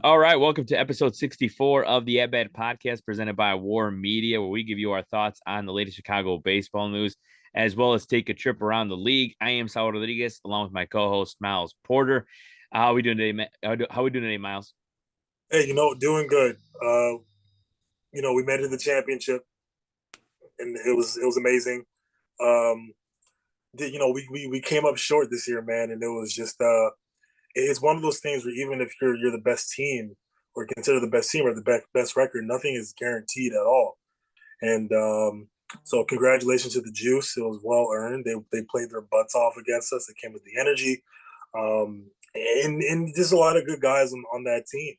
All right, welcome to episode 64 of the At Bat Podcast presented by War Media, where we give you our thoughts on the latest Chicago baseball news, as well as take a trip around the league. I am Saul Rodriguez, along with my co-host, Miles Porter. How are we doing today, How are we doing today, Miles? Hey, doing good. We made it to the championship, and it was amazing. Um, we came up short this year, man, and it was just it's one of those things where even if you're the best team or consider the best team or the best record, nothing is guaranteed at all. And so, congratulations to the Juice. It was well earned. They played their butts off against us. They came with the energy. And there's a lot of good guys on that team.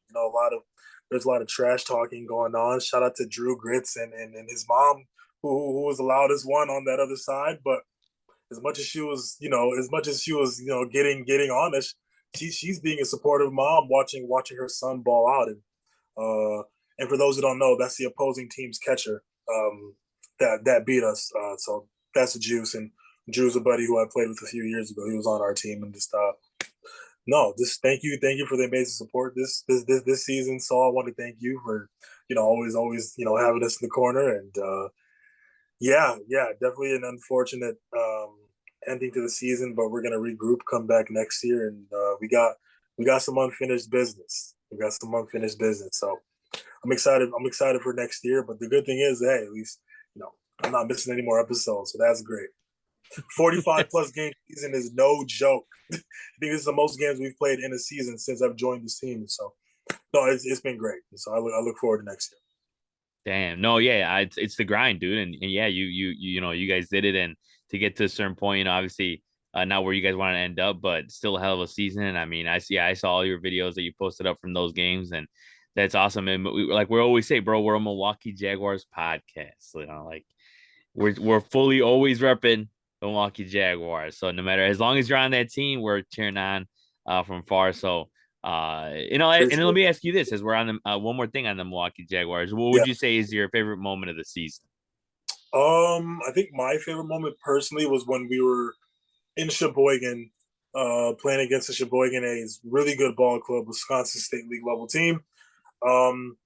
There's a lot of trash talking going on. Shout out to Drew Grits and his mom, who was the loudest one on that other side. But as much as she was getting honest, she's being a supportive mom, watching her son ball out. And for those who don't know, that's the opposing team's catcher that beat us. So that's the Juice, and Drew's a buddy who I played with a few years ago. He was on our team, and just thank you for the amazing support this season. So I want to thank you for always having us in the corner. And definitely an unfortunate ending to the season, but we're gonna regroup, come back next year, and we got some unfinished business. So I'm excited for next year. But the good thing is, hey, at least I'm not missing any more episodes, so that's great. 45 plus game season is no joke. I think this is the most games we've played in a season since I've joined this team. So, no, it's been great. So I look forward to next year. Damn, no, yeah, it's the grind, dude, and yeah, you guys did it, and to get to a certain point, obviously, not where you guys want to end up, but still a hell of a season. And I mean, I saw all your videos that you posted up from those games, and that's awesome. And we always say, bro, we're a Milwaukee Jaguars podcast. Like we're fully always repping the Milwaukee Jaguars. So no matter, as long as you're on that team, we're cheering on from far. So and then let Appreciate me it. ask you this: as we're on the one more thing on the Milwaukee Jaguars, what would Yeah. you say is your favorite moment of the season? I think my favorite moment personally was when we were in Sheboygan, playing against the Sheboygan A's, really good ball club, Wisconsin State League level team. Um,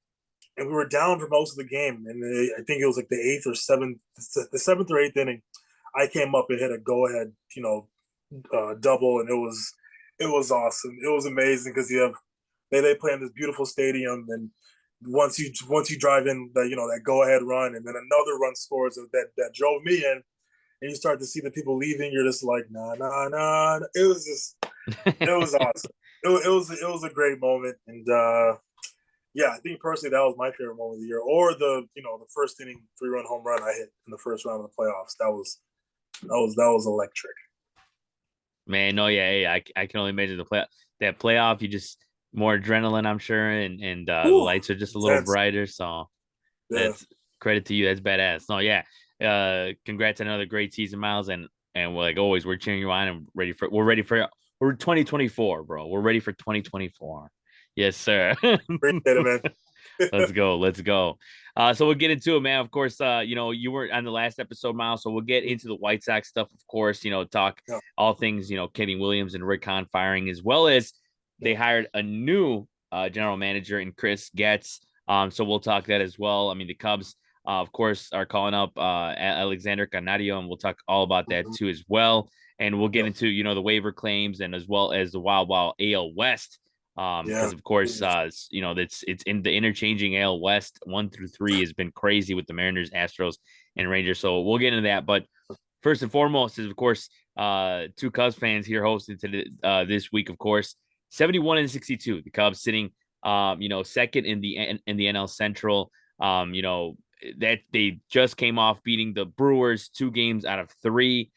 and we were down for most of the game, and I think it was like the seventh or eighth inning. I came up and hit a go ahead, double, and it was awesome. It was amazing because they play in this beautiful stadium, and once you drive in that go ahead run, and then another run scores that drove me in, and you start to see the people leaving. You're just like nah nah nah. It was awesome. It was a great moment, and yeah, I think personally that was my favorite moment of the year, or the first inning 3-run home run I hit in the first round of the playoffs. That was electric. Man, no, yeah, hey, I can only imagine that playoff. You just more adrenaline, I'm sure, and the Whew, lights are just a little intense. brighter. So Yeah, that's credit to you. That's badass. No, yeah, congrats on another great season, Miles, and we're like always, we're cheering you on and we're 2024, bro. We're ready for 2024. Yes, sir. appreciate it, man. Let's go. Let's go. So we'll get into it, man. Of course, you were on the last episode, Miles. So we'll get into the White Sox stuff, of course, talk Yeah, all things, Kenny Williams and Rick Hahn firing, as well as they yeah. hired a new general manager in Chris Getz. So we'll talk that as well. I mean, the Cubs, of course, are calling up Alexander Canario, and we'll talk all about that Mhm. too as well. And we'll get Yeah, into, the waiver claims and as well as the Wild AL West yeah. because of course it's in the interchanging AL West 1 through 3 has been crazy with the Mariners, Astros, and Rangers. So we'll get into that. But first and foremost is of course two Cubs fans here hosting to this week, of course, 71-62. The Cubs sitting second in the NL Central. That they just came off beating the Brewers 2 games out of 3.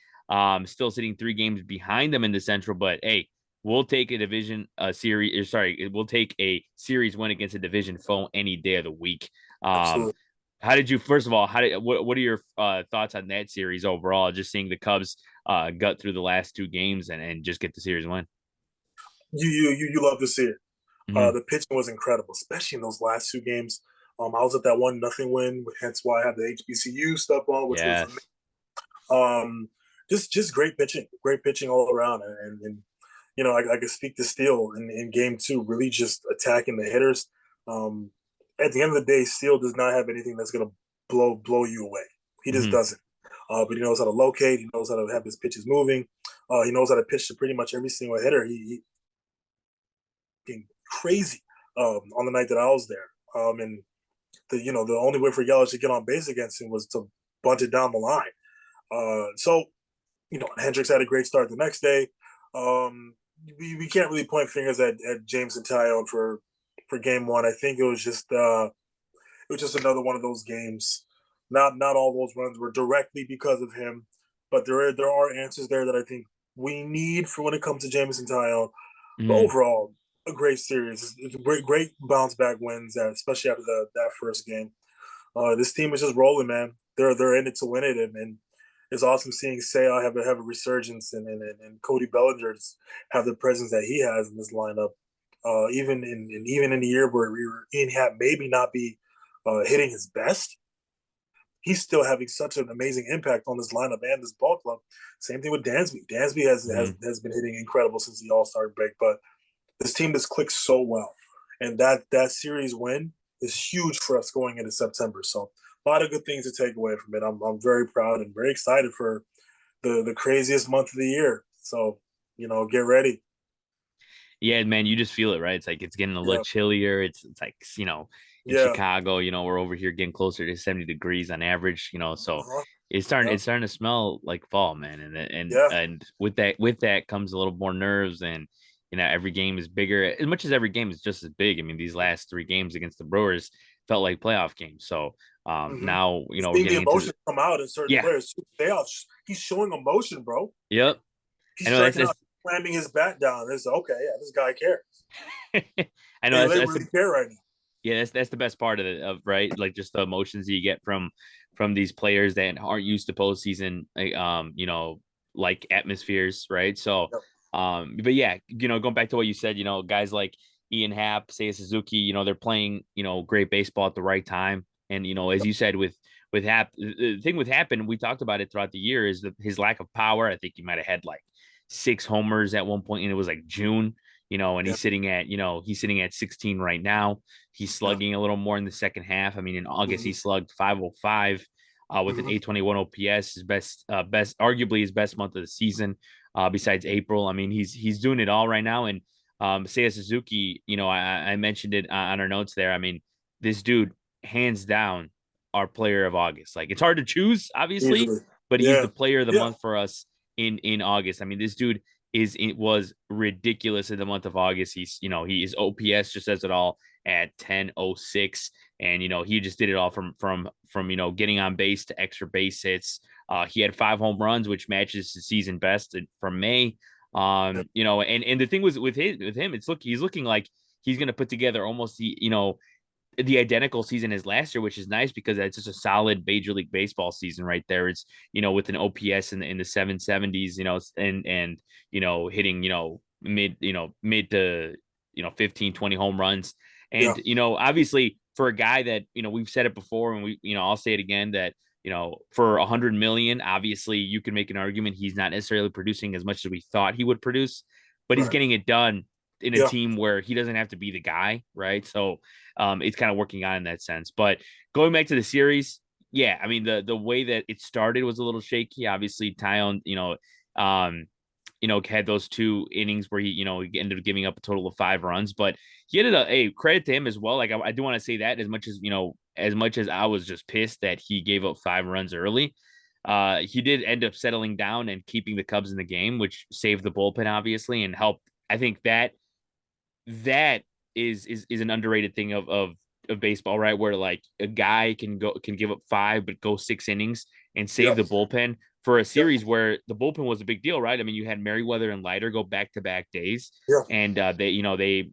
Still sitting 3 games behind them in the Central, but hey, we'll take a division series. We'll take a series win against a division foe any day of the week. Um, Absolutely. how did you? First of all, what are your thoughts on that series overall? Just seeing the Cubs gut through the last 2 games and just get the series win. You love to see it. Mm-hmm. The pitching was incredible, especially in those last 2 games. I was at that 1-0 win, hence why I have the HBCU stuff on, which was Yes. amazing. Just great pitching all around, and I could speak to Steele in game two, really just attacking the hitters. Um, at the end of the day, Steele does not have anything that's going to blow you away. He just Hmm. doesn't. But he knows how to locate. He knows how to have his pitches moving. He knows how to pitch to pretty much every single hitter. He crazy on the night that I was there. And the only way for Yelich to get on base against him was to bunt it down the line. So Hendricks had a great start the next day. We can't really point fingers at James and Tyone for game one. I think it was just another one of those games. Not all those runs were directly because of him, but there are answers there that I think we need for when it comes to James and Tyone. But Hmm. overall, a great series. It's a great bounce back wins, especially after that first game. This team is just rolling, man. They're in it to win it, and it's awesome seeing Sale have a resurgence, and Cody Bellinger have the presence that he has in this lineup. Even in the year where Ian Happ maybe not be hitting his best, he's still having such an amazing impact on this lineup and this ball club. Same thing with Dansby. Dansby has been hitting incredible since the All Star break, but this team just clicks so well, and that series win is huge for us going into September. So a lot of good things to take away from it. I'm very proud and very excited for the craziest month of the year. So get ready. Yeah, man, you just feel it, right? It's like it's getting a little Yeah, chillier. It's like, in yeah, Chicago, we're over here getting closer to 70 degrees on average, so uh-huh. it's starting Yeah, it's starting to smell like fall, man. And yeah, and with that comes a little more nerves, and every game is bigger. As much as every game is just as big. I mean, these last three games against the Brewers felt like playoff games. So mm-hmm. now, we're Seeing the getting into the emotions come out in certain yeah, players. He's showing emotion, bro. yep. I He's know that's striking out, that's slamming his bat down. It's okay. Yeah, this guy cares. I know They that's really care right now. Yeah, that's the best part of it, right? Like just the emotions that you get from these players that aren't used to postseason, like atmospheres, right? So, Yep. but yeah, going back to what you said, guys like Ian Happ, Seiya Suzuki, they're playing, great baseball at the right time, and as you said with Happ, the thing with Happ, and we talked about it throughout the year, is his lack of power. I think he might have had like 6 homers at one point, and it was like June. And Yeah. he's sitting at 16 right now. He's Yeah. slugging a little more in the second half. I mean, in August, Mm-hmm. he slugged 505 with an Mm-hmm. 821 OPS, his arguably his best month of the season, besides April. I mean, he's doing it all right now. And Seiya Suzuki, I mentioned it on our notes there. I mean, this dude, hands down, our player of August. Like, it's hard to choose, obviously, Easily. but he's Yeah. the player of the Yeah. month for us in August. I mean, this dude it was ridiculous in the month of August. His OPS just says it all at 1006, and he just did it all from getting on base to extra base hits. He had 5 home runs, which matches his season best from May. And the thing was with him, he's looking like he's gonna put together almost the identical season as last year, which is nice because that's just a solid Major League Baseball season right there. It's with an OPS in the 770s, and hitting mid to 15 20 home runs, Yeah. and obviously for a guy that we've said it before, and I'll say it again that for 100 million, obviously you can make an argument he's not necessarily producing as much as we thought he would produce, but he's Right. getting it done in a Yeah. team where he doesn't have to be the guy, right? So it's kind of working on in that sense. But going back to the series, yeah, I mean the way that it started was a little shaky. Obviously, Tyon, had those 2 innings where he ended up giving up a total of 5 runs, but he ended up credit to him as well. Like I do want to say that as much as I was just pissed that he gave up 5 runs early. He did end up settling down and keeping the Cubs in the game, which saved the bullpen obviously and helped. I think that is an underrated thing of baseball, right? Where like a guy can give up 5 but go 6 innings and save Yeah. the bullpen for a Yeah. series where the bullpen was a big deal, right? I mean, you had Merriweather and Leiter go back to back days, Yeah. and they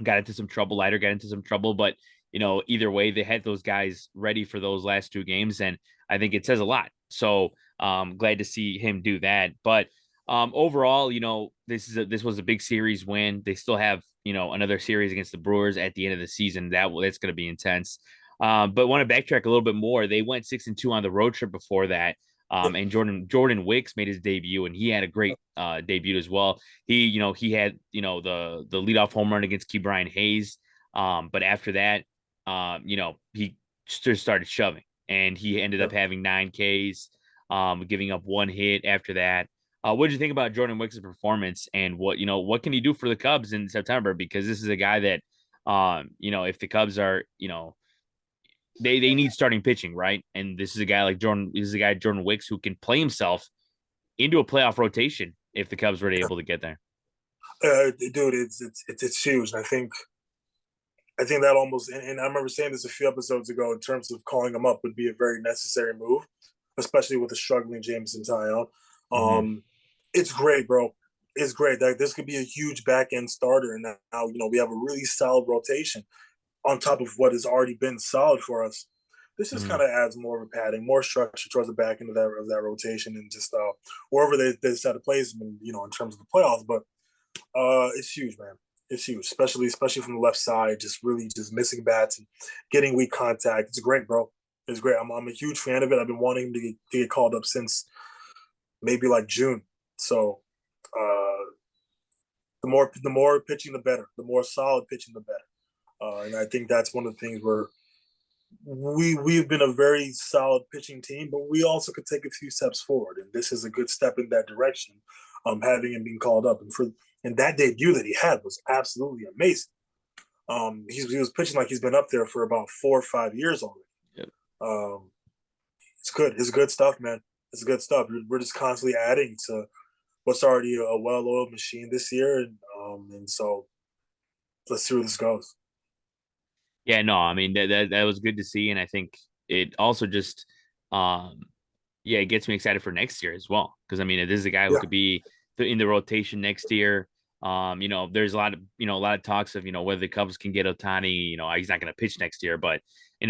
got into some trouble. Leiter got into some trouble, but either way, they had those guys ready for those last 2 games, and I think it says a lot. So glad to see him do that. But overall, this was a big series win. They still have another series against the Brewers at the end of the season. That's going to be intense. But want to backtrack a little bit more. They went 6-2 on the road trip before that. Yeah. And Jordan Wicks made his debut, and he had a great debut as well. He had the leadoff home run against Key Brian Hayes. But after that, he just started shoving, and he ended Yeah. up having 9 Ks, giving up 1 hit after that. What did you think about Jordan Wicks' performance, and what can he do for the Cubs in September? Because this is a guy that, if the Cubs are, they need starting pitching, right? And this is a guy like Jordan. This is a guy Jordan Wicks who can play himself into a playoff rotation if the Cubs were able to get there. Dude, it's huge. And I think that almost, and I remember saying this a few episodes ago, in terms of calling him up would be a very necessary move, especially with a struggling Jameson Tyone. Mm-hmm. It's great, bro. It's great. That this could be a huge back end starter, and now we have a really solid rotation on top of what has already been solid for us. This just Mm-hmm. kind of adds more of a padding, more structure towards the back end of that rotation, and just wherever they decide to place them, in terms of the playoffs. But it's huge, man. It's huge, especially from the left side. Just really just missing bats and getting weak contact. It's great, bro. It's great. I'm a huge fan of it. I've been wanting him to get called up since maybe like June. So the more pitching, the better. The more solid pitching, the better. And I think that's one of the things where we've been a very solid pitching team, but we also could take a few steps forward, and this is a good step in that direction. Having him being called up, and that debut that he had was absolutely amazing. He was pitching like he's been up there for about 4 or 5 years already. Yep. Um, it's good. It's good stuff, man. It's good stuff. We're just constantly adding to what's already a well-oiled machine this year, and so let's see where this goes. Yeah, no, I mean that was good to see, and I think it also just, um, yeah, it gets me excited for next year as well. Because I mean, this is a guy who Yeah, could be in the rotation next year. There's a lot of talks of whether the Cubs can get Otani. He's not going to pitch next year, but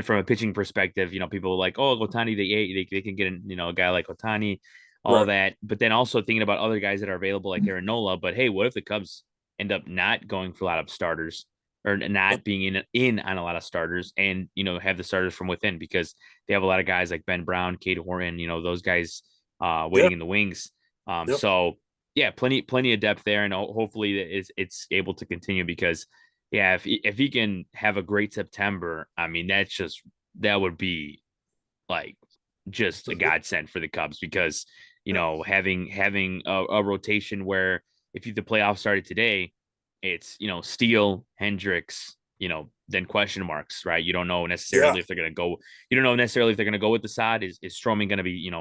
from a pitching perspective, people are like, oh, Otani, they can get a guy like Otani, all right. that. But then also thinking about other guys that are available like Aaron Nola. But hey, what if the Cubs end up not going for a lot of starters, or not being in on a lot of starters, and have the starters from within, because they have a lot of guys like Ben Brown, Cade Horton, those guys Yeah, waiting in the wings. yep. So yeah, plenty of depth there, and hopefully it's able to continue, because yeah, if he can have a great September, I mean that would be like just a godsend for the Cubs, because Yeah, having a rotation where if the playoffs started today, it's Steele, Hendricks, then question marks, right? You don't know yeah. necessarily if they're gonna go. You don't know necessarily if they're gonna go with the side. Is Stroman gonna be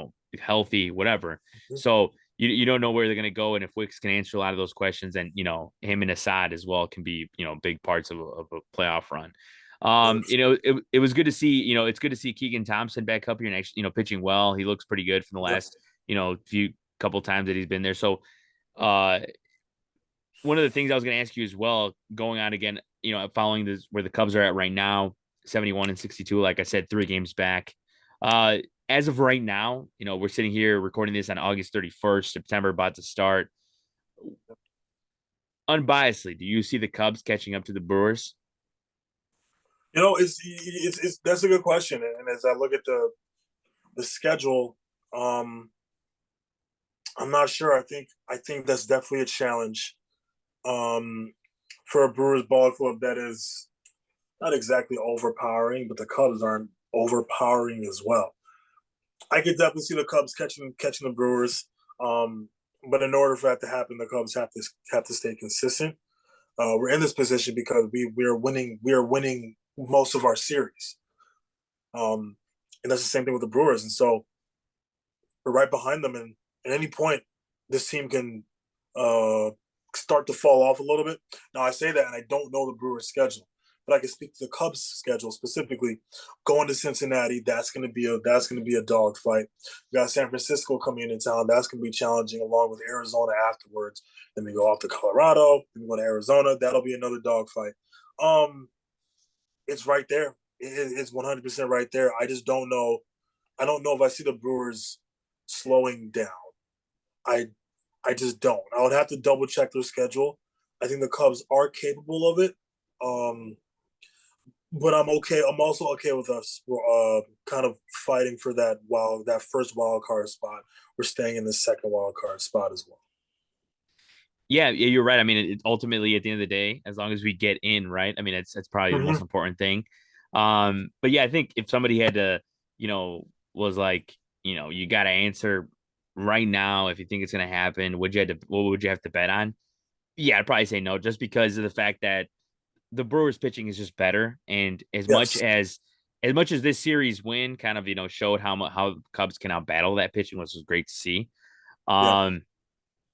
healthy, whatever? Mhm. So you don't know where they're gonna go, and if Wicks can answer a lot of those questions, then him and Assad as well can be big parts of a playoff run. It was good to see, it's good to see Keegan Thompson back up here next, pitching well. He looks pretty good from the Yeah. last, few couple times that he's been there. So, uh, one of the things I was going to ask you as well, going on again, following this where the Cubs are at right now, 71 and 62, like I said, 3 games back. Uh, as of right now, we're sitting here recording this on August 31st, September about to start. Unbiasedly, do you see the Cubs catching up to the Brewers? It's that's a good question. And as I look at the schedule, um, I'm not sure. I think that's definitely a challenge, um, for a Brewers ball club that is not exactly overpowering, but the Cubs aren't overpowering as well. I could definitely see the Cubs catching the Brewers, um, but in order for that to happen, the Cubs have to stay consistent. We're in this position because we are winning most of our series, um, and that's the same thing with the Brewers. And so we're right behind them, and at any point, this team can uh, start to fall off a little bit. Now, I say that, and I don't know the Brewers' schedule, but I can speak to the Cubs' schedule specifically. Going to Cincinnati, that's going to be a dog fight. We got San Francisco coming into town. That's going to be challenging, along with Arizona afterwards. Then we go off to Colorado. Then we go to Arizona. That'll be another dog fight. Um, it's right there. It's 100% right there. I just don't know. I don't know if I see the Brewers slowing down. I I just don't. I would have to double check their schedule. I think the Cubs are capable of it. Um, but I'm okay. I'm also okay with us kind of fighting for that first wild card spot. We're staying in the second wild card spot as well. Yeah, you're right. I mean, ultimately at the end of the day, as long as we get in, right? I mean, that's probably the most Mm-hmm. important thing. But yeah, I think if somebody had to, you know, was like, you got to answer right now if you think it's going to happen, what would you have to bet on? Yeah, I'd probably say no, just because of the fact that the Brewers pitching is just better, and Yes. as much as this series win kind of showed how Cubs can out battle that pitching, which was great to see. Yeah. Um,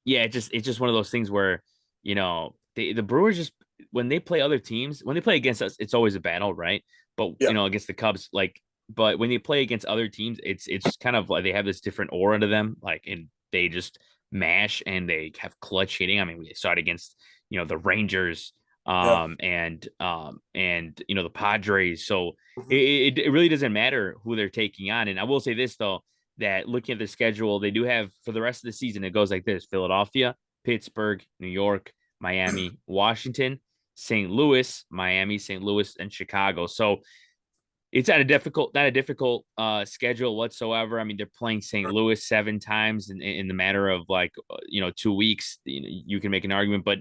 yeah, it's just one of those things where the Brewers just when they play other teams, when they play against us, it's always a battle, right? But Yeah. against the Cubs, but when they play against other teams, it's kind of like they have this different aura to them, like, and they just mash and they have clutch hitting. I mean, we saw it against the Rangers, Yeah. and the Padres. So Mm-hmm. it really doesn't matter who they're taking on. And I will say this though, that looking at the schedule, they do have for the rest of the season, it goes like this: Philadelphia, Pittsburgh, New York, Miami, Washington, St. Louis, Miami, St. Louis, and Chicago. So it's not a difficult schedule whatsoever. I mean, they're playing St. Louis 7 times in the matter of 2 weeks. You can make an argument, but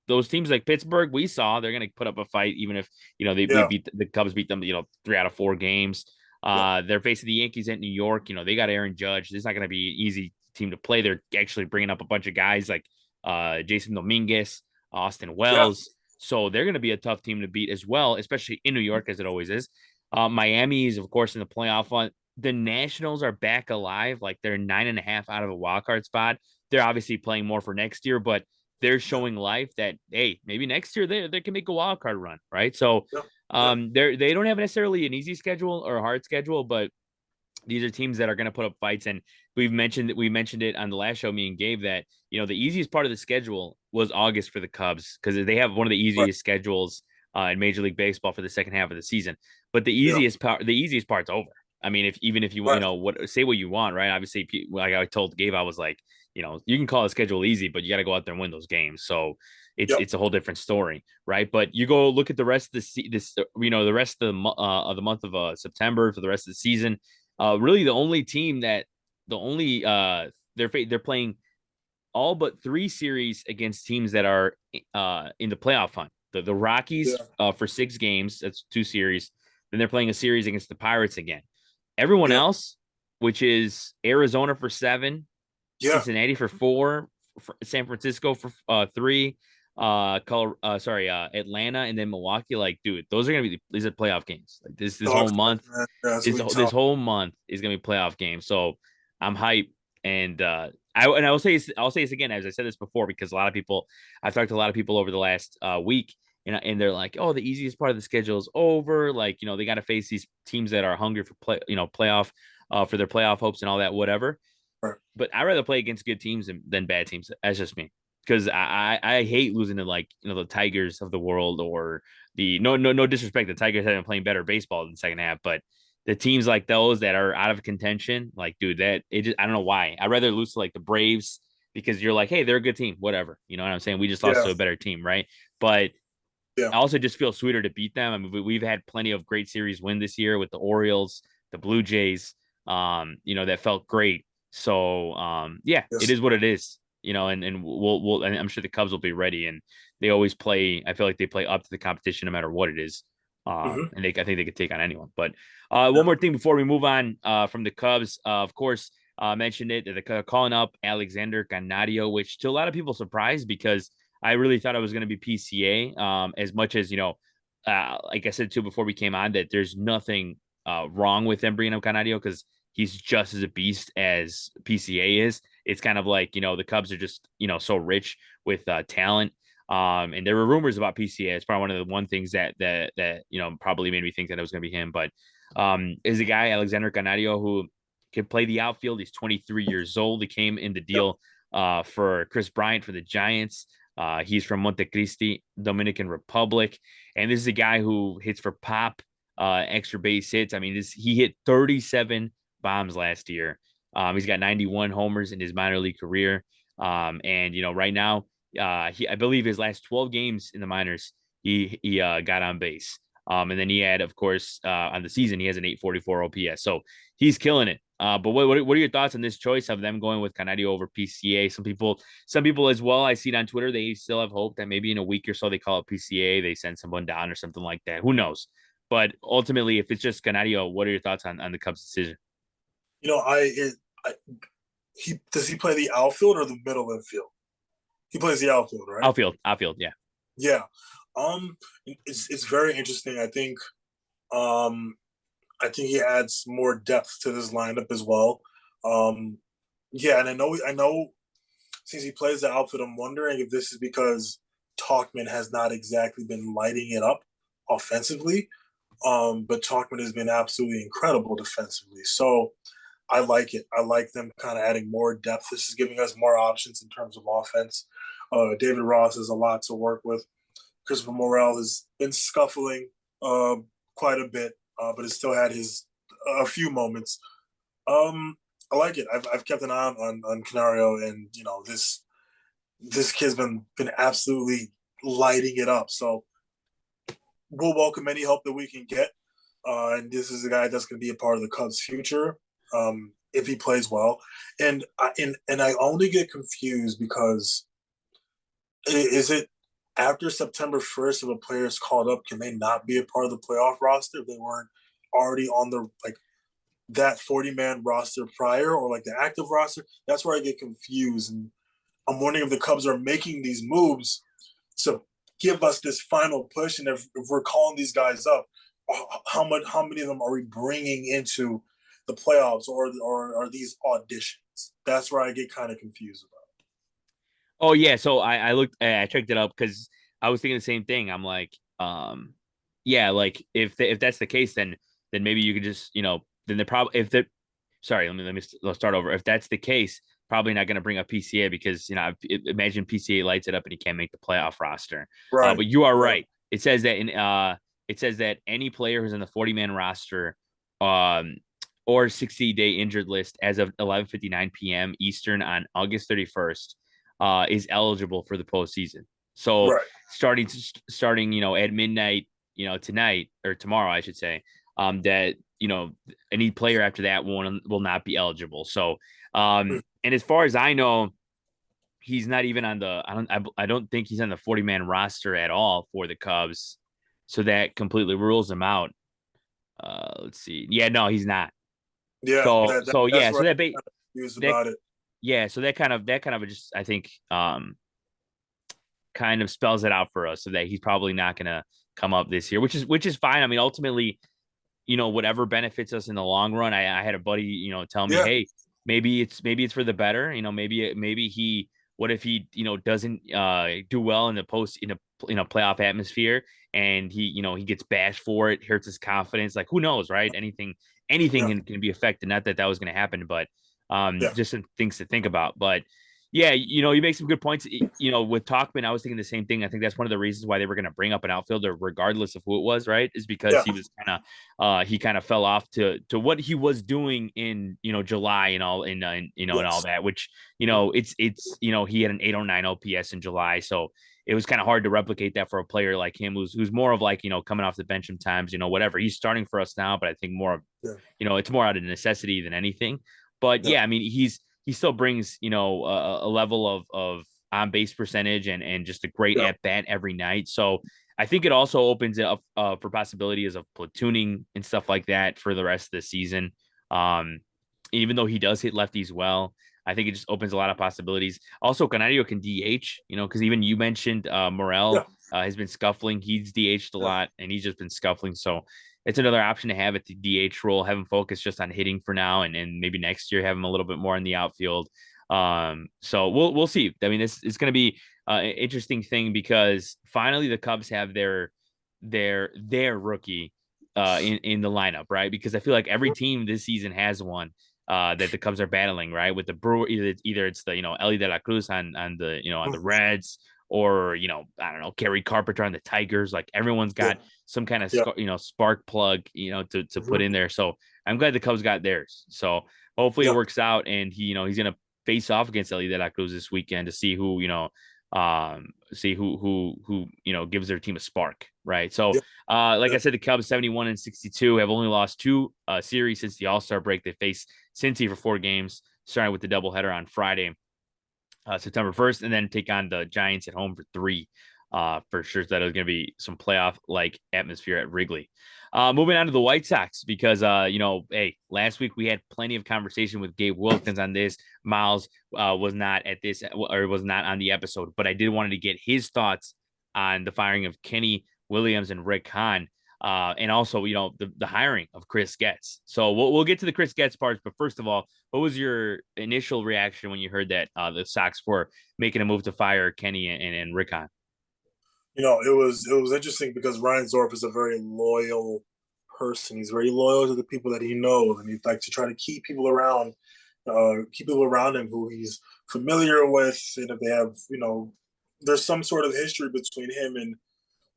those teams like Pittsburgh, we saw they're going to put up a fight, even if we Yeah. beat the Cubs, beat them 3 out of 4 games. Yeah. They're facing the Yankees at New York. They got Aaron Judge. This is not going to be an easy team to play. They're actually bringing up a bunch of guys like Jason Dominguez, Austin Yeah. Wells. So they're going to be a tough team to beat as well, especially in New York, as it always is. Miami is, of course, in the playoff hunt. The Nationals are back alive. Like, they're 9.5 out of a wild card spot. They're obviously playing more for next year, but they're showing life that, hey, maybe next year they can make a wild card run, right? So Yeah. Yeah. they don't have necessarily an easy schedule or a hard schedule, but these are teams that are going to put up fights. And we mentioned it on the last show, me and Gabe, that the easiest part of the schedule was August for the Cubs, because they have one of the Right. easiest schedules in Major League Baseball for the second half of the season. But Yeah. the easiest part's over. I mean, if you Right. say what you want, right? Obviously, like I told Gabe, I was like, you can call the schedule easy, but you got to go out there and win those games. So Yeah. it's a whole different story, right? But you go look at the rest of the rest of the month of September for the rest of the season. Really, the only team that the only they're playing all but 3 series against teams that are in the playoff hunt. The Rockies Yeah. for 6 games, that's 2 series. Then they're playing a series against the Pirates again. Everyone Yeah. else, which is Arizona for 7, Yeah. Cincinnati for 4, San Francisco for 3, Atlanta, and then Milwaukee. Like, dude, these are playoff games. Like, this whole Dog fight, month, man. Yeah, it's this gonna be this tough. whole month is gonna be playoff games. So I'm hyped, and I will say this again, as I said this before, because I've talked to a lot of people over the last week, and they're like, oh, the easiest part of the schedule is over. Like, they got to face these teams that are hungry for playoff, for their playoff hopes and all that, whatever. Right. But I'd rather play against good teams than bad teams. That's just me, because I hate losing to, like, the Tigers of the world, or the no disrespect, the Tigers have been playing better baseball in the second half, but the teams like those that are out of contention, like, dude, I don't know why. I'd rather lose to, like, the Braves, because you're like, hey, they're a good team, whatever. You know what I'm saying? We just lost Yeah. to a better team, right? But Yeah. I also just feel sweeter to beat them. I mean, we've had plenty of great series win this year with the Orioles, the Blue Jays. That felt great. So yeah, it Yes. is what it is. And we'll and I'm sure the Cubs will be ready, and they always play. I feel like they play up to the competition no matter what it is. Mm-hmm. And I think they could take on anyone. But Yeah. one more thing before we move on from the Cubs, of course, mentioned it. They're calling up Alexander Canario, which to a lot of people surprised, because I really thought it was going to be PCA. As much as like I said too before we came on, that there's nothing wrong with them bringing up Canario, because he's just as a beast as PCA is. It's kind of like the Cubs are just so rich with talent. And there were rumors about PCA. It's probably one of the one things that probably made me think that it was going to be him. But is a guy, Alexander Canario, who can play the outfield. He's 23 years old. He came in the Yeah. deal for Chris Bryant for the Giants. He's from Montecristi, Dominican Republic, and this is a guy who hits for pop, extra base hits. I mean, he hit 37 bombs last year. He's got 91 homers in his minor league career. And right now, I believe his last 12 games in the minors, he got on base. And then he had, of course, on the season, he has an 844 OPS. So he's killing it. But what are your thoughts on this choice of them going with Canadio over PCA? Some people as well, I see it on Twitter, they still have hope that maybe in a week or so they call it PCA, they send someone down or something like that. Who knows? But ultimately, if it's just Canadio, what are your thoughts on the Cubs' decision? You know, I he does he play the outfield or the middle infield? He plays the outfield, right? Outfield, yeah. Yeah. It's very interesting. Um I think he adds more depth to this lineup as well. Um yeah, and I know since he plays the outfield, I'm wondering if this is because Talkman has not exactly been lighting it up offensively. But Talkman has been absolutely incredible defensively. So I like it. I like them kind of adding more depth. This is giving us more options in terms of offense. David Ross has a lot to work with. Christopher Morel has been scuffling uh, quite a bit, but has still had his a few moments. I like it. I've kept an eye on Canario, and you know this kid's been absolutely lighting it up. So we'll welcome any help that we can get. And this is a guy that's going to be a part of the Cubs' future if he plays well. And I only get confused because is it after September 1st if a player is called up, can they not be a part of the playoff roster if they weren't already on the like that 40-man roster prior or like the active roster? That's where I get confused. And I'm wondering if the Cubs are making these moves to give us this final push. And if we're calling these guys up, how many of them are we bringing into the playoffs or are these auditions? That's where I get kind of confused about. Oh yeah, so I checked it up because I was thinking the same thing. I'm like, yeah, like if that's the case, then maybe you could just then they're probably if the sorry, let's start over. If that's the case, probably not going to bring up PCA because imagine PCA lights it up and he can't make the playoff roster. Right. But you are Right. right. It says that any player who's in the 40-man roster, or 60-day injured list as of 11:59 p.m. Eastern on August 31st is eligible for the postseason. So Right. starting at midnight, tonight or tomorrow, I should say, that any player after that will not be eligible. So and as far as I know, he's not even on the I don't think he's on the 40-man roster at all for the Cubs. So that completely rules him out. Let's see. Yeah, no, he's not. Yeah. So That's yeah, where so I'm kind of confused that about it. yeah, so that kind of just I think kind of spells it out for us so that he's probably not going to come up this year, which is fine. I mean, ultimately, whatever benefits us in the long run. I had a buddy, tell me, Yeah. hey, maybe it's for the better. Maybe he what if he doesn't do well in the post in a playoff atmosphere and he gets bashed for it, hurts his confidence. Like who knows, right? Anything Yeah. can be affected. Not that was going to happen, but Yeah. just some things to think about. But yeah, you make some good points. With Talkman, I was thinking the same thing. I think that's one of the reasons why they were going to bring up an outfielder, regardless of who it was, right? Is because Yeah. he kind of fell off to what he was doing in July and all and all Yes. that. Which it's he had an 809 OPS in July, so it was kind of hard to replicate that for a player like him, who's more of like coming off the bench sometimes, whatever. He's starting for us now, but I think more of Yeah. it's more out of necessity than anything. But Yeah. yeah, I mean he still brings a level of on base percentage and just a great Yeah. at bat every night. So I think it also opens it up for possibilities of platooning and stuff like that for the rest of the season. Um, Even though he does hit lefties well, I think it just opens a lot of possibilities. Also, Canario can DH, because even you mentioned Yeah. Morel has been scuffling. He's DH'd a Yeah. lot, and he's just been scuffling. So it's another option to have at the DH role, have him focus just on hitting for now, and maybe next year have him a little bit more in the outfield. So we'll see. I mean, this is going to be an interesting thing because finally the Cubs have their rookie in the lineup, right? Because I feel like every team this season has one that the Cubs are battling, right? With the Brewer, either it's the Ellie De La Cruz on the on the Reds, or I don't know, Gary Carpenter on the Tigers. Like everyone's Yeah. got some kind of Yeah. spark plug to put Mhm. in there. So I'm glad the Cubs got theirs. So hopefully it Yeah. works out, and he's gonna face off against Ellie De La Cruz this weekend to see who See who gives their team a spark, right? So, Yeah, like yeah. I said, the Cubs 71-62 have only lost two series since the All-Star break. They face Cincy for 4 games, starting with the doubleheader on Friday, September 1st, and then take on the Giants at home for 3. For sure that is going to be some playoff like atmosphere at Wrigley. Moving on to the White Sox, because hey, last week we had plenty of conversation with Gabe Wilkins on this. Miles was not at this, or was not on the episode, but I did wanted to get his thoughts on the firing of Kenny Williams and Rick Hahn. And also, the hiring of Chris Getz. So we'll get to the Chris Getz parts, but first of all, what was your initial reaction when you heard that the Sox were making a move to fire Kenny and Rick Hahn? It was interesting because Ryan Zorf is a very loyal person. He's very loyal to the people that he knows, and he'd like to try to keep people around him who he's familiar with, and if they have, there's some sort of history between him and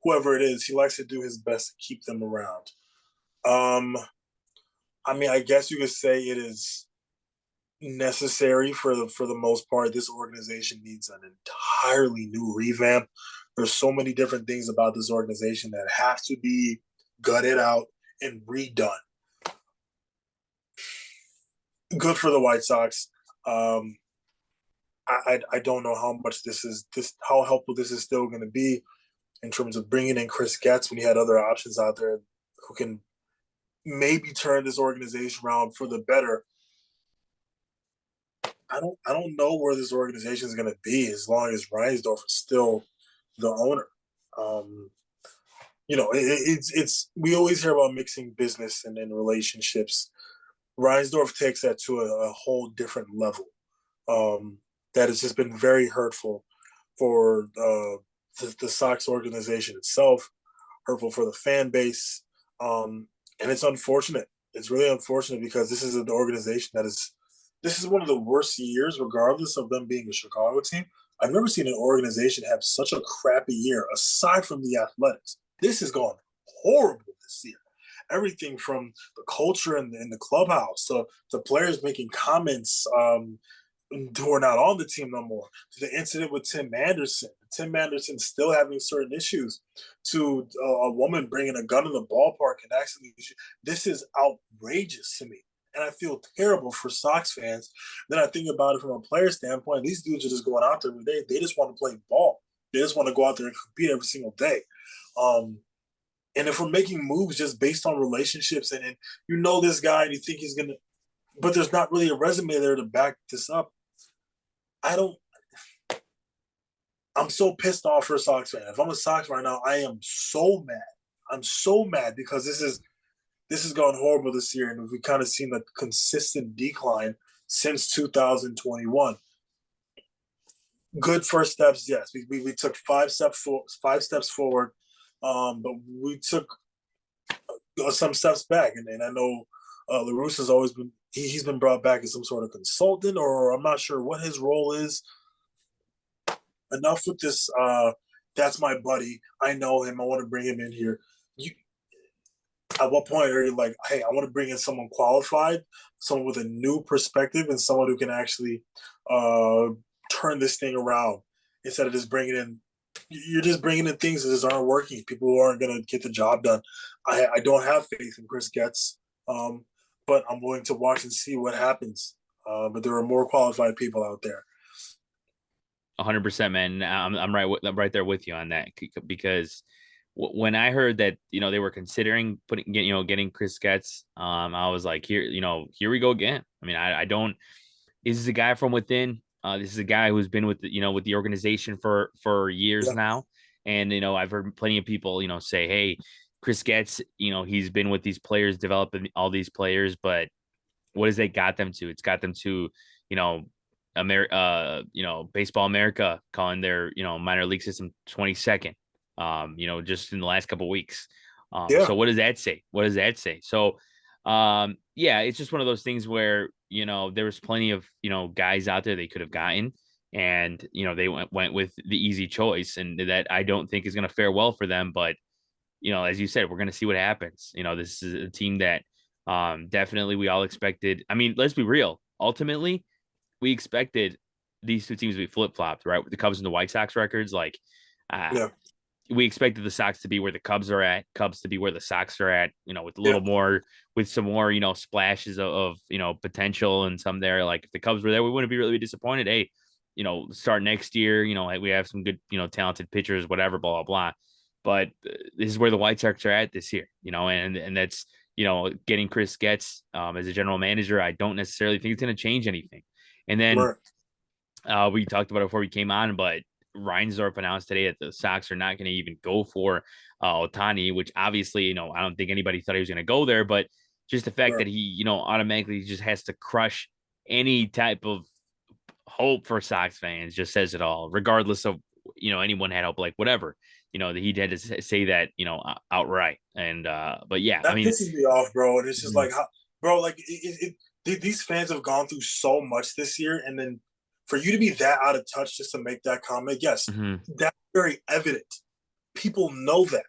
whoever it is, he likes to do his best to keep them around. Um, I mean, I guess you could say it is necessary for the most part. This organization needs an entirely new revamp. There's so many different things about this organization that have to be gutted out and redone. Good for the White Sox. I don't know how much how helpful this is still going to be in terms of bringing in Chris Getz when you had other options out there who can maybe turn this organization around for the better. I don't know where this organization is going to be as long as Reinsdorf is still the owner. Um, it's we always hear about mixing business and relationships. Reinsdorf takes that to a whole different level. That has just been very hurtful for the Sox organization itself, hurtful for the fan base, and it's unfortunate. It's really unfortunate because this is an organization this is one of the worst years, regardless of them being a Chicago team. I've never seen an organization have such a crappy year, aside from the Athletics. This has gone horrible this year. Everything from the culture in the clubhouse to players making comments who are not on the team no more, to the incident with Tim Anderson. Tim Anderson still having certain issues, to a woman bringing a gun in the ballpark and accidentally. This is outrageous to me. And I feel terrible for Sox fans. Then I think about it from a player standpoint. These dudes are just going out there every day. They just want to play ball. They just want to go out there and compete every single day. And if we're making moves just based on relationships and you know this guy and you think he's going to, but there's not really a resume there to back this up. I don't, I'm so pissed off for a Sox fan. If I'm a Sox right now, I am so mad. I'm so mad because this has gone horrible this year, and we've kind of seen a consistent decline since 2021. Good first steps, yes. We took 5 steps forward, but we took some steps back, and I know LaRusse has always been he's been brought back as some sort of consultant, or I'm not sure what his role is. Enough with this. That's my buddy. I know him. I want to bring him in here. At what point are you like, hey, I want to bring in someone qualified, someone with a new perspective, and someone who can actually turn this thing around instead of just bringing in. You're just bringing in things that just aren't working. People who aren't going to get the job done. I don't have faith in Chris Getz, but I'm willing to watch and see what happens. But there are more qualified people out there. 100%, man. I'm right there with you on that, because when I heard that they were considering getting Chris Getz, I was like, here we go again. I mean, I don't. This is a guy from within. This is a guy who's been with with the organization for years Yeah, now, and I've heard plenty of people say, hey, Chris Getz, he's been with these players, developing all these players, but what has that got them to? It's got them to Baseball America calling their minor league system 22nd. Just in the last couple of weeks. yeah, So what does that say? What does that say? So, yeah, it's just one of those things where, there was plenty of, guys out there they could have gotten, and, they went with the easy choice, and that I don't think is going to fare well for them. But, as you said, we're going to see what happens. This is a team that, definitely we all expected. I mean, let's be real. Ultimately, we expected these two teams to be flip flopped, right? With the Cubs and the White Sox records, like uh, Yeah, we expected the Sox to be where the Cubs are at, Cubs to be where the Sox are at, with a yeah, little more, with some more, splashes of potential and some there. Like if the Cubs were there, we wouldn't be really disappointed. Hey, start next year, we have some good, talented pitchers, whatever, blah, blah, blah. But this is where the White Sox are at this year, and that's, getting Chris Getz as a general manager. I don't necessarily think it's going to change anything. And then right, we talked about it before we came on, but Reinsdorf announced today that the Sox are not going to even go for Otani, which obviously, I don't think anybody thought he was going to go there, but just the fact right. that he, automatically just has to crush any type of hope for Sox fans just says it all, regardless of, anyone had hope, like whatever, that he had to say that, outright. And, but yeah, I That mean, pisses me off, bro. And it's just mhm, like, bro, like these fans have gone through so much this year, and then for you to be that out of touch just to make that comment, yes, mhm, that's very evident. People know that,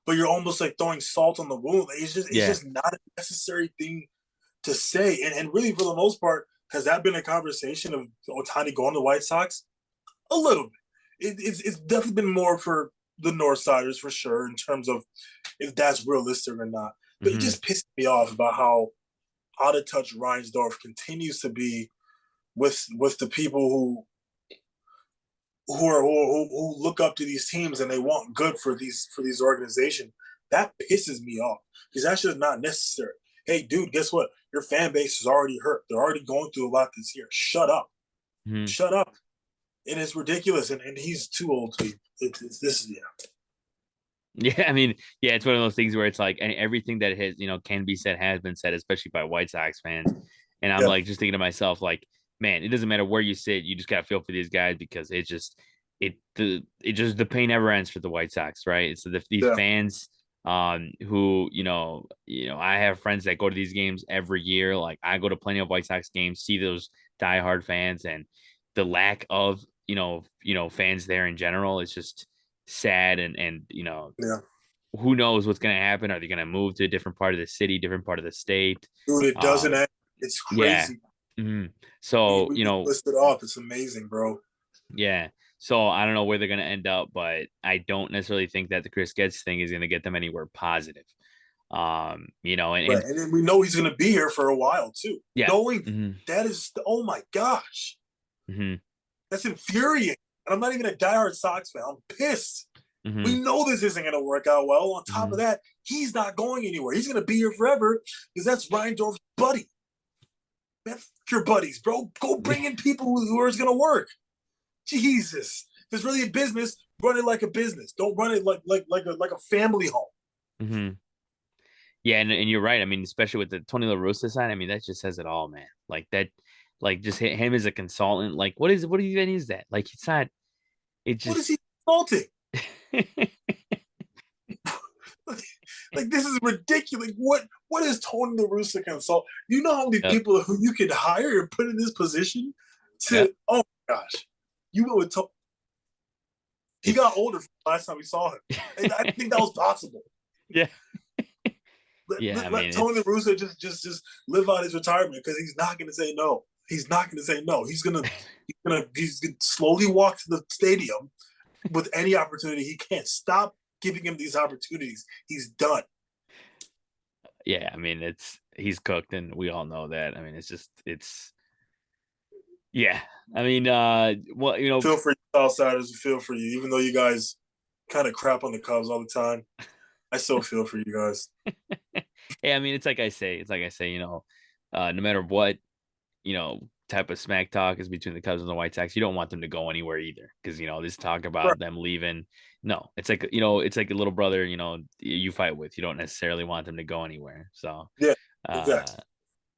but you're almost like throwing salt on the wound. It's yeah, just not a necessary thing to say. And really, for the most part, has that been a conversation of Otani going to White Sox? A little bit. It's definitely been more for the North Siders for sure in terms of if that's realistic or not. But it mhm, just pissed me off about how out of touch Reinsdorf continues to be with the people who look up to these teams and they want good for these organizations. That pisses me off because that's just not necessary. Hey, dude, guess what? Your fan base is already hurt. They're already going through a lot this year. Shut up. mhm. Shut up. It is ridiculous, and he's too old to be. This is yeah. Yeah, I mean, yeah, it's one of those things where it's like everything that has, can be said has been said, especially by White Sox fans. And I'm Yeah. like just thinking to myself, like, man, it doesn't matter where you sit, you just gotta feel for these guys because it just the pain never ends for the White Sox, right? It's these Yeah. fans who, I have friends that go to these games every year. Like I go to plenty of White Sox games, see those diehard fans and the lack of, fans there in general is just sad and Yeah. who knows what's going to happen? Are they going to move to a different part of the city, different part of the state? Dude, it doesn't Um, end. It's yeah. crazy. Mhm. When So, you list it off, it's amazing, bro. yeah. So I don't know where they're going to end up, but I don't necessarily think that the Chris Getz thing is going to get them anywhere positive. Right. And And then we know he's gonna be here for a while too. yeah. Knowing Hmm. that is oh my gosh. Hmm. That's infuriating. And I'm not even a diehard Sox fan. I'm pissed. Hmm. We know this isn't gonna work out well. On top of Hmm. that, he's not going anywhere. He's gonna be here forever because that's Ryan Dorf's buddy. That's your buddies, bro. Go bring in people who are gonna work. Jesus. If it's really a business, run it like a business. Don't run it like a family home. Hmm. Yeah, and you're right. I mean, especially with the Tony La Russa sign, I mean, that just says it all, man. Like that, like just him as a consultant. Like, what even is that? Like, it's not. It What is just. he consulting? Like this is ridiculous. What is Tony La Russa consult? You know how many Yep. people who you can hire and put in this position to? Yep. Oh my gosh, you went with he got It's older from the last time we saw him, and I think that was possible. yeah. Let, Yeah. I let, mean, let Tony La it's Russa just live out his retirement because he's not going to say no. He's not going to say no. He's gonna slowly walk to the stadium with any opportunity. He can't stop giving him these opportunities. He's done. yeah. I mean, he's cooked, and we all know that. I mean, it's yeah. I mean, well, Feel for you, outsiders. Feel for you, even though you guys kind of crap on the Cubs all the time. I still feel for you guys. yeah. I mean, it's like I say, no matter what, type of smack talk is between the Cubs and the White Sox, you don't want them to go anywhere either. Because, this talk Right. about them leaving, no, it's like, it's like a little brother, you fight with. You don't necessarily want them to go anywhere. So, Yeah. uh, Exactly.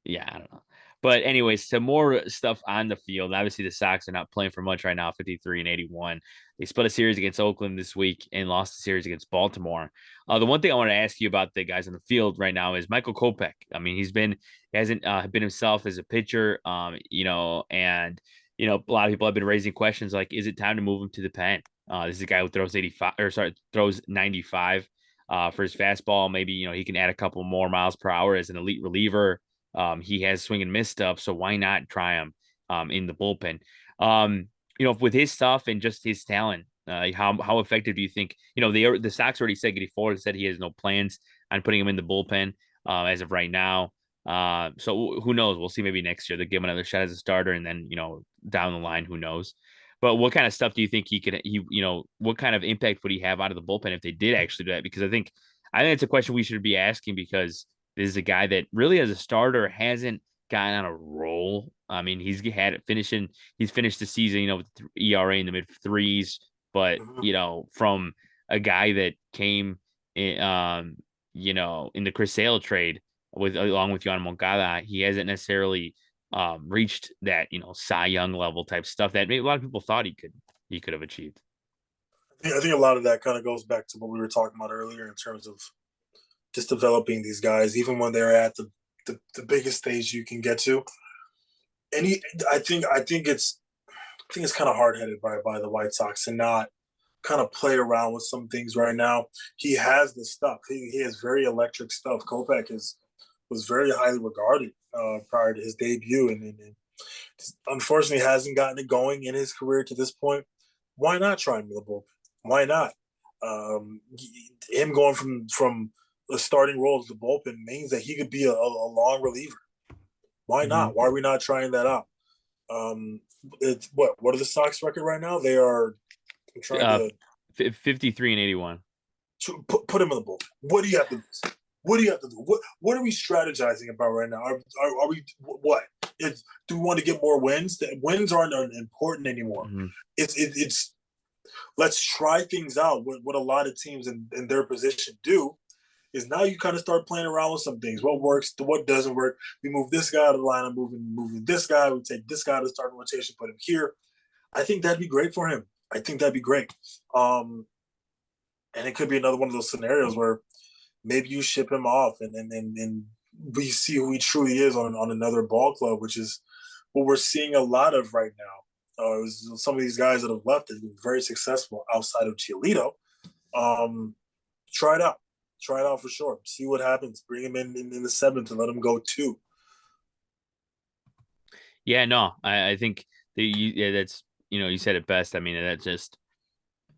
yeah, I don't know. But anyways, some more stuff on the field. Obviously, the Sox are not playing for much right now, 53 and 81. They split a series against Oakland this week and lost the series against Baltimore. The one thing I want to ask you about the guys on the field right now is Michael Kopech. I mean, he hasn't been himself as a pitcher, and a lot of people have been raising questions like, is it time to move him to the pen? This is a guy who throws 85 or sorry, throws 95 for his fastball. Maybe, he can add a couple more miles per hour as an elite reliever. He has swing and miss stuff, so why not try him in the bullpen? Um, with his stuff and just his talent, how effective do you think? The Sox already said Getty Ford said he has no plans on putting him in the bullpen as of right now. So who knows? We'll see. Maybe next year they'll give him another shot as a starter, and then down the line, who knows? But what kind of stuff do you think what kind of impact would he have out of the bullpen if they did actually do that? Because I think it's a question we should be asking because this is a guy that really as a starter hasn't gotten on a roll. I mean, he's finished the season, with ERA in the mid threes, but Mhm. from a guy that came in, in the Chris Sale trade along with Yohan Moncada, he hasn't necessarily reached that, Cy Young level type stuff that maybe a lot of people thought he could have achieved. I think a lot of that kind of goes back to what we were talking about earlier in terms of just developing these guys, even when they're at the biggest stage you can get to. And I think it's kind of hard headed by the White Sox and not kind of play around with some things right now. He has the stuff. He has very electric stuff. Kopech was very highly regarded prior to his debut, and unfortunately hasn't gotten it going in his career to this point. Why not try him in the bullpen? Why not? Him going from a starting role to the bullpen means that he could be a long reliever. Why Mm-hmm. not? Why are we not trying that out? It's what are the Sox record right now? They are trying Uh, to 53 and 81. put him in the bullpen. What do you have to do? What do you have to do? What are we strategizing about right now? Are we what? Do we want to get more wins? The wins aren't important anymore. Mm-hmm. It's let's try things out. What a lot of teams in their position do is now you kind of start playing around with some things. What works, what doesn't work. We move this guy out of the lineup, moving this guy. We take this guy to start rotation, put him here. I think that'd be great for him. I think that'd be great. And it could be another one of those scenarios where maybe you ship him off and we see who he truly is on another ball club, which is what we're seeing a lot of right now. Some of these guys that have left have been very successful outside of Giolito. Um, try it out. Try it out for sure. See what happens. Bring him in the seventh and let him go two. Yeah, no, I think that's you said it best. I mean, that's just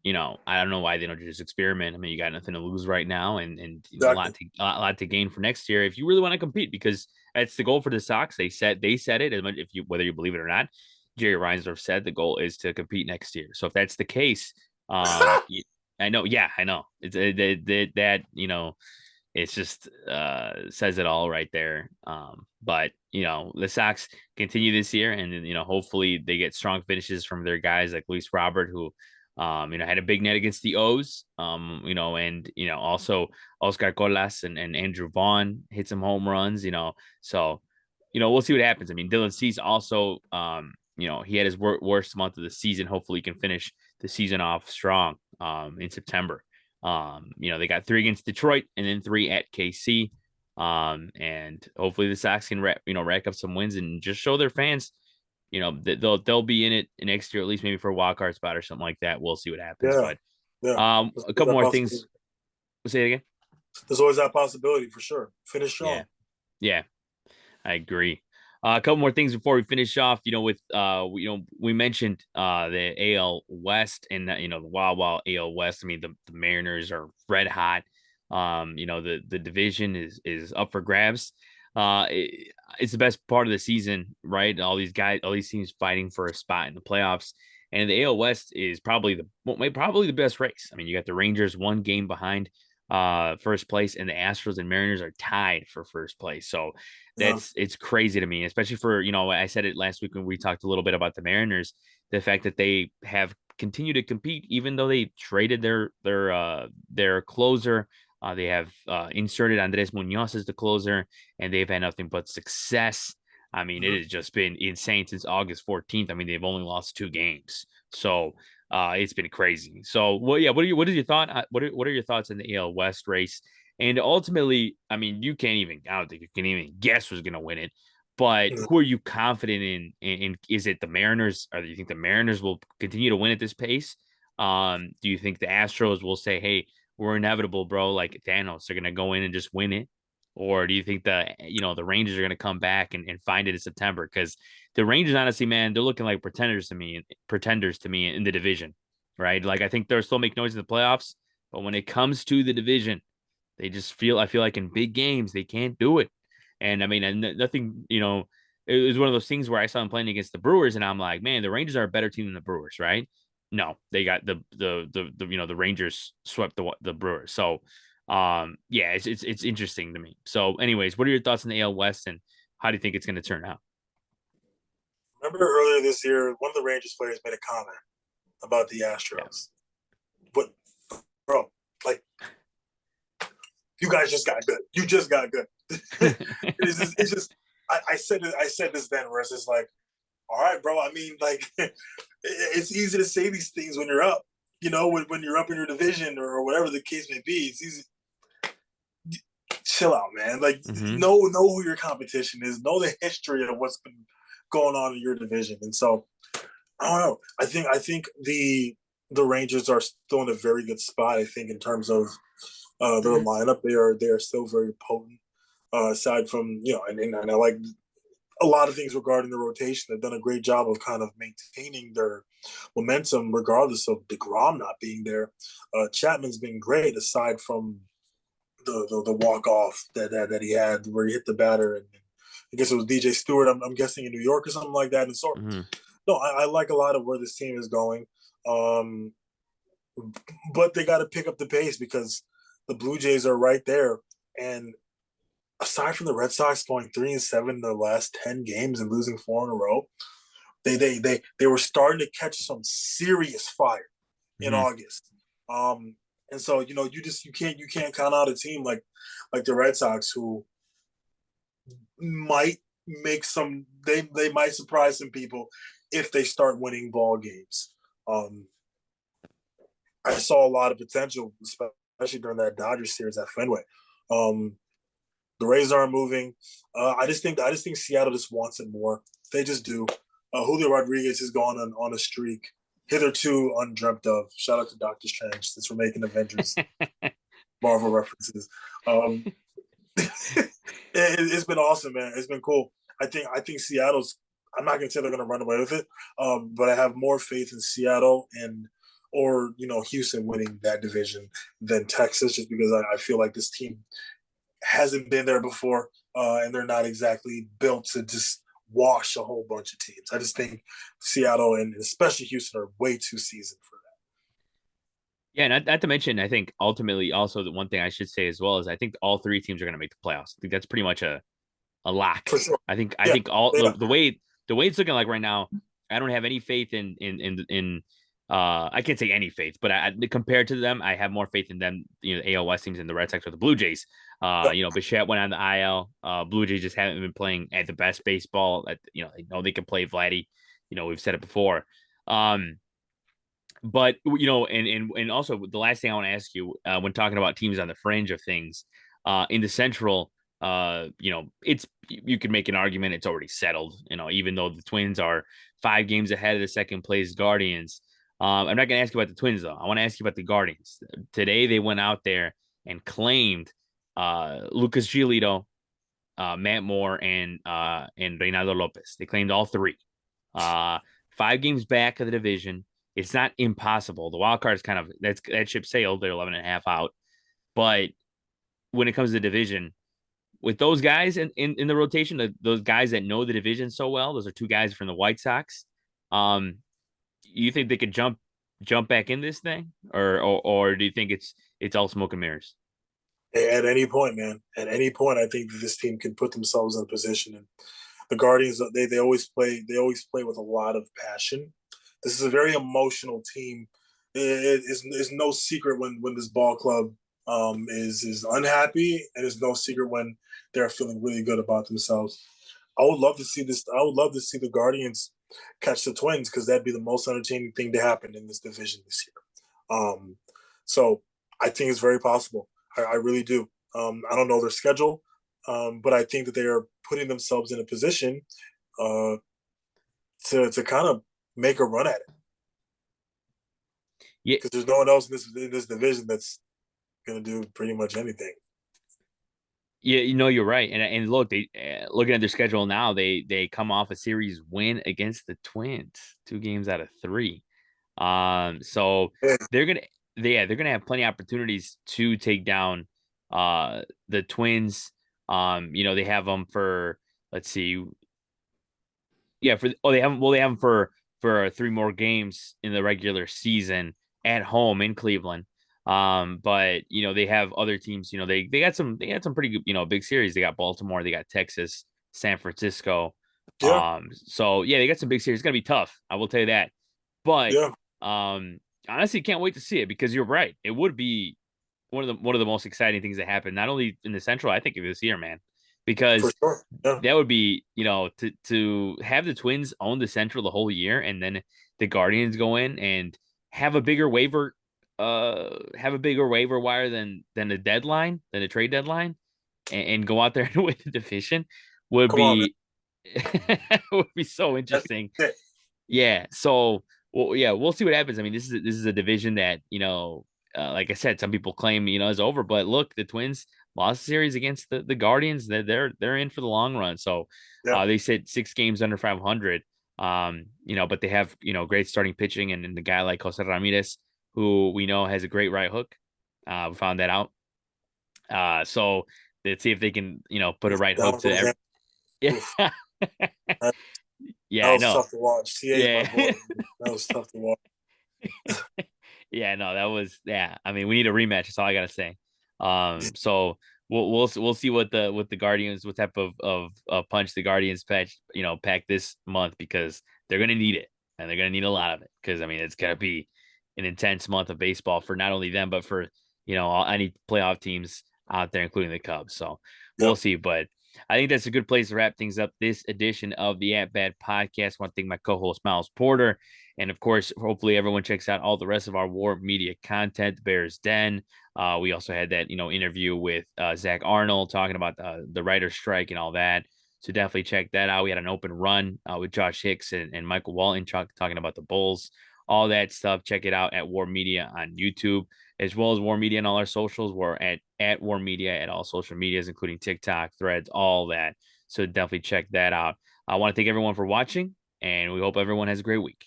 I don't know why they don't just experiment. I mean, you got nothing to lose right now, and a Exactly. lot to gain for next year if you really want to compete, because that's the goal for the Sox. They said it as much if you whether you believe it or not. Jerry Reinsdorf said the goal is to compete next year. So if that's the case, I know, yeah, I know it's that it's just says it all right there. But the Sox continue this year, and then hopefully they get strong finishes from their guys like Luis Robert, who had a big net against the O's, and also Oscar Colas and Andrew Vaughn hit some home runs, so we'll see what happens. I mean, Dylan Cease also, he had his worst month of the season. Hopefully, he can finish the season off strong in September. They got 3 against Detroit and then 3 at KC. And hopefully the Sox can rack up some wins and just show their fans, that they'll be in it next year, at least maybe for a wild card spot or something like that. We'll see what happens. Yeah, But yeah. a There's couple that more possibility. things. We'll say it again. There's always that possibility for sure. Finish Yeah, strong. yeah, I agree. A couple more things before we finish off. With we mentioned the AL West and the wild AL West. I mean, the Mariners are red hot. The division is up for grabs. It's the best part of the season, right? All these guys, all these teams fighting for a spot in the playoffs, and the AL West is probably the best race. I mean, you got the Rangers 1 game behind first place, and the Astros and Mariners are tied for first place. So Yeah. it's crazy to me, especially for I said it last week when we talked a little bit about the Mariners, the fact that they have continued to compete even though they traded their closer. They have inserted Andres Munoz as the closer, and they've had nothing but success. I mean, it Mhm. has just been insane since August 14th. I mean, they've only lost 2 games. So it's been crazy. So, well, yeah. What is your thought? What are your thoughts on the AL West race? And ultimately, I mean, I don't think you can even guess who's going to win it. But Yeah. who are you confident in? Is it the Mariners? Or do you think the Mariners will continue to win at this pace? Do you think the Astros will say, "Hey, we're inevitable, bro"? Like Thanos, they're going to go in and just win it, or do you think the Rangers are going to come back and find it in September? Because the Rangers, honestly, man, they're looking like pretenders to me in the division, right? Like I think they'll still make noise in the playoffs, but when it comes to the division, I feel like in big games they can't do it. And I mean, and nothing, it was one of those things where I saw them playing against the Brewers, and I'm like, man, the Rangers are a better team than the Brewers, right? No, they got the Rangers swept the Brewers. So, yeah, it's interesting to me. So, anyways, what are your thoughts on the AL West, and how do you think it's going to turn out? Remember earlier this year, one of the Rangers players made a comment about the Yeah. Astros. But bro, like you guys just got good. You just got good. It's just I said this then where it's just like, all right, bro. I mean, like it's easy to say these things when you're up, when you're up in your division or whatever the case may be. It's easy. Chill out, man. Like Mm-hmm. know who your competition is, know the history of what's been going on in your division. And so I don't know. I think the Rangers are still in a very good spot. I think in terms of their lineup, they are still very potent. Aside from and I like a lot of things regarding the rotation. They've done a great job of kind of maintaining their momentum, regardless of DeGrom not being there. Chapman's been great, aside from the walk off that he had where he hit the batter, and I guess it was DJ Stewart. I'm guessing in New York or something like that. And so, Mm-hmm. no, I like a lot of where this team is going. Um, but they got to pick up the pace because the Blue Jays are right there. And aside from the Red Sox going 3-7 in their last 10 games and losing 4 in a row, they were starting to catch some serious fire in Mm-hmm. August. And so you can't count out a team like the Red Sox, who might make they might surprise some people if they start winning ball games. Um, I saw a lot of potential, especially during that Dodgers series at Fenway. Um, the Rays aren't moving. I just think Seattle just wants it more. They just do. Julio Rodriguez has gone on a streak hitherto undreamt of. Shout out to Doctor Strange since we're making Avengers Marvel references. Um, it's been awesome, man. It's been cool. I think Seattle's. I'm not gonna say they're gonna run away with it, but I have more faith in Seattle or Houston winning that division than Texas, just because I feel like this team hasn't been there before, and they're not exactly built to just wash a whole bunch of teams. I just think Seattle and especially Houston are way too seasoned for Yeah, not to mention, I think ultimately also the one thing I should say as well is I think all three teams are going to make the playoffs. I think that's pretty much a lock. that. For sure. I Yeah. think all Yeah. the way it's looking like right now, I don't have any faith in I can't say any faith, but compared to them, I have more faith in them, AL West teams than the Red Sox or the Blue Jays. Yeah. Bichette went on the IL. Blue Jays just haven't been playing at the best baseball. They know they can play Vladdy. We've said it before. But and also the last thing I want to ask you, when talking about teams on the fringe of things, in the Central, it's you could make an argument it's already settled. Even though the Twins are 5 games ahead of the second place Guardians. I'm not going to ask you about the Twins though. I want to ask you about the Guardians. Today they went out there and claimed Lucas Giolito, Matt Moore, and Reynaldo Lopez. They claimed all three. 5 games back of the division. It's not impossible. The wild card is kind of that ship sailed. They're 11 and a half out. But when it comes to the division, with those guys in the rotation, those guys that know the division so well, those are 2 guys from the White Sox. You think they could jump back in this thing, or do you think it's all smoke and mirrors? At any point, man. At any point, I think that this team can put themselves in a position. And the Guardians, they always play. They always play with a lot of passion. This is a very emotional team. It's no secret when this ball club is unhappy, and it's no secret when they're feeling really good about themselves. I would love to see this. I would love to see the Guardians catch the Twins, because that'd be the most entertaining thing to happen in this division this year. So I think it's very possible. I really do. I don't know their schedule, but I think that they are putting themselves in a position uh, to kind of make a run at it, Yeah, because there's no one else in this division that's going to do pretty much anything. Yeah, you're right. And look, they looking at their schedule now, they come off a series win against the Twins, 2 games out of 3. So Yeah, they're gonna they're gonna have plenty of opportunities to take down the Twins. They have them for, let's see, yeah, they have them for 3 more games in the regular season at home in Cleveland. But they have other teams. They got some pretty good, big series. They got Baltimore, they got Texas, San Francisco. yeah, So yeah, they got some big series. It's gonna be tough. I will tell you that. But yeah, honestly, can't wait to see it because you're right. It would be one of the most exciting things that happen, not only in the Central, I think of this year, man, for because sure. Yeah, that would be, to have the Twins own the Central the whole year, and then the Guardians go in and have a bigger waiver, wire than the trade deadline, and go out there and win the division would come on, man. be would be so That's interesting. it. Yeah. So, well, yeah, we'll see what happens. I mean, this is a division that like I said, some people claim is over, but look, the Twins lost the series against the Guardians. They're in for the long run. So, Yeah, they sit 6 games under 500. But they have great starting pitching, and the guy like Jose Ramirez, who we know has a great right hook. We found that out. So let's see if they can put a oof, right hook down to goes every. Aaron. Oof, Yeah. that, Yeah, that I was know. tough to watch. TA's my Yeah. boy. That was tough to watch. Yeah, no, that was, yeah. I mean, we need a rematch. That's all I gotta say. So we'll see what the Guardians, what type of punch the Guardians pack this month, because they're gonna need it, and they're gonna need a lot of it, because I mean it's gonna be an intense month of baseball for not only them but for any playoff teams out there, including the Cubs. So we'll Yep. see, but I think that's a good place to wrap things up this edition of the At Bat Podcast. I want to thank my co-host Miles Porter. And of course, hopefully everyone checks out all the rest of our War Media content, Bears Den. We also had that, interview with Zach Arnold talking about the writer's strike and all that. So definitely check that out. We had an open run with Josh Hicks and Michael Walton talking about the Bulls, all that stuff. Check it out at War Media on YouTube, as well as War Media on all our socials. We're at War Media at all social medias, including TikTok, Threads, all that. So definitely check that out. I want to thank everyone for watching, and we hope everyone has a great week.